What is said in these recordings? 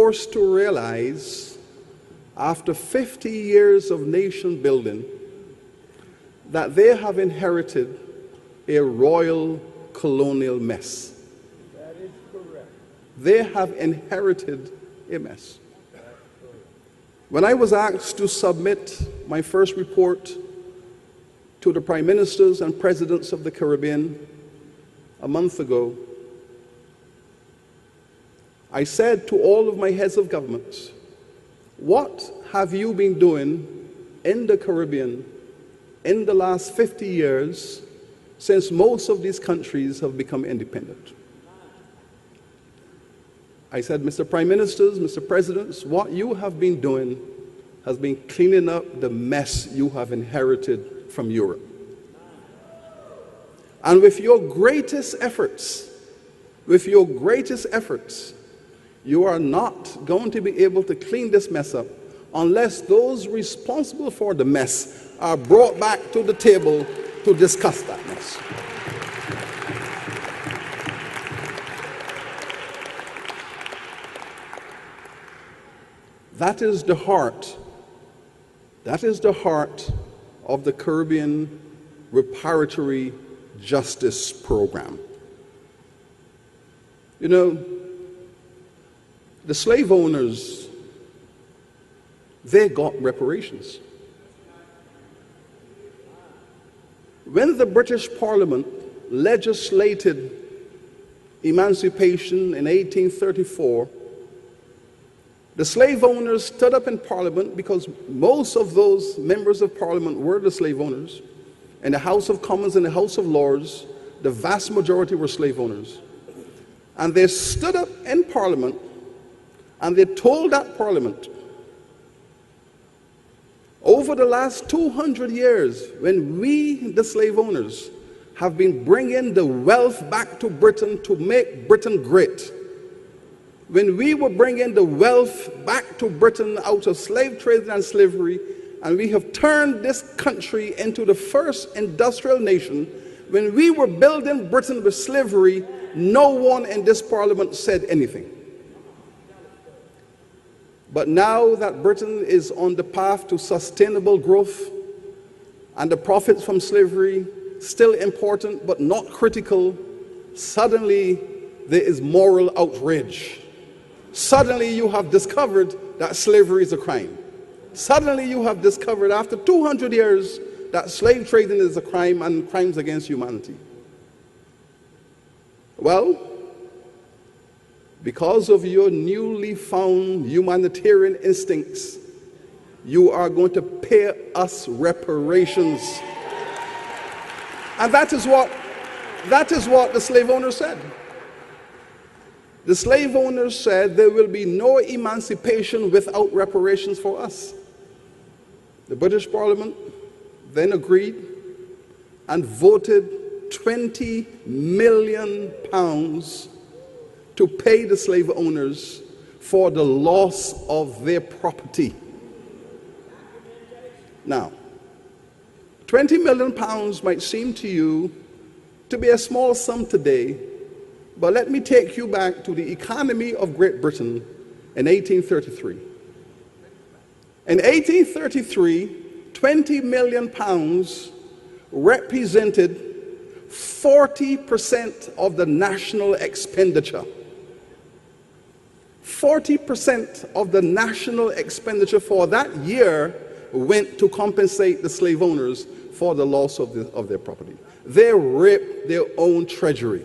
Forced to realize, after 50 years of nation building, that they have inherited a royal colonial mess. That is correct. They have inherited a mess. When I was asked to submit my first report to the prime ministers and presidents of the Caribbean a month ago, I said to all of my heads of governments, what have you been doing in the Caribbean in the last 50 years since most of these countries have become independent? I said, Mr. Prime Ministers, Mr. Presidents, what you have been doing has been cleaning up the mess you have inherited from Europe. And with your greatest efforts, you are not going to be able to clean this mess up unless those responsible for the mess are brought back to the table to discuss that mess. That is the heart of the Caribbean Reparatory Justice Program. You know, the slave owners, they got reparations. When the British Parliament legislated emancipation in 1834, the slave owners stood up in Parliament, because most of those members of Parliament were the slave owners. In the House of Commons and the House of Lords, the vast majority were slave owners. And they stood up in Parliament and they told that Parliament, over the last 200 years, when we, the slave owners, have been bringing the wealth back to Britain to make Britain great, when we were bringing the wealth back to Britain out of slave trade and slavery, and we have turned this country into the first industrial nation, when we were building Britain with slavery, no one in this Parliament said anything. But now that Britain is on the path to sustainable growth, and the profits from slavery still important but not critical, suddenly there is moral outrage. Suddenly you have discovered that slavery is a crime. Suddenly you have discovered, after 200 years, that slave trading is a crime and crimes against humanity. Well, because of your newly found humanitarian instincts, you are going to pay us reparations. And that is what the slave owners said. The slave owners said there will be no emancipation without reparations for us. The British Parliament then agreed and voted £20 million to pay the slave owners for the loss of their property. Now, £20 million might seem to you to be a small sum today, but let me take you back to the economy of Great Britain in 1833. In 1833, £20 million represented 40% of the national expenditure. 40% of the national expenditure for that year went to compensate the slave owners for the loss of their property. They raped their own treasury.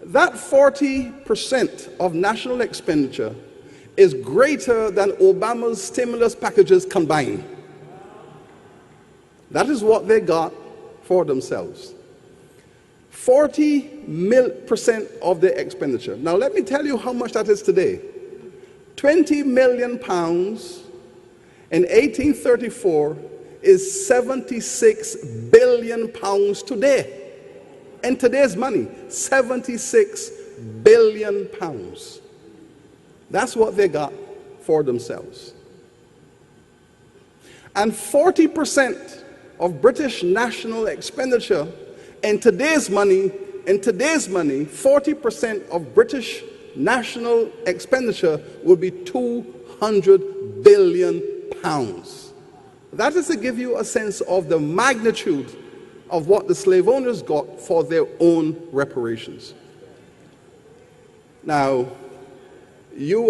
That 40% of national expenditure is greater than Obama's stimulus packages combined. That is what they got for themselves. 40% of their expenditure. Now let me tell you how much that is today. £20 million in 1834 is £76 billion today. In today's money, £76 billion. That's what they got for themselves. And 40% of British national expenditure in today's money, 40% of British national expenditure would be 200 billion pounds. That is to give you a sense of the magnitude of what the slave owners got for their own reparations. Now, you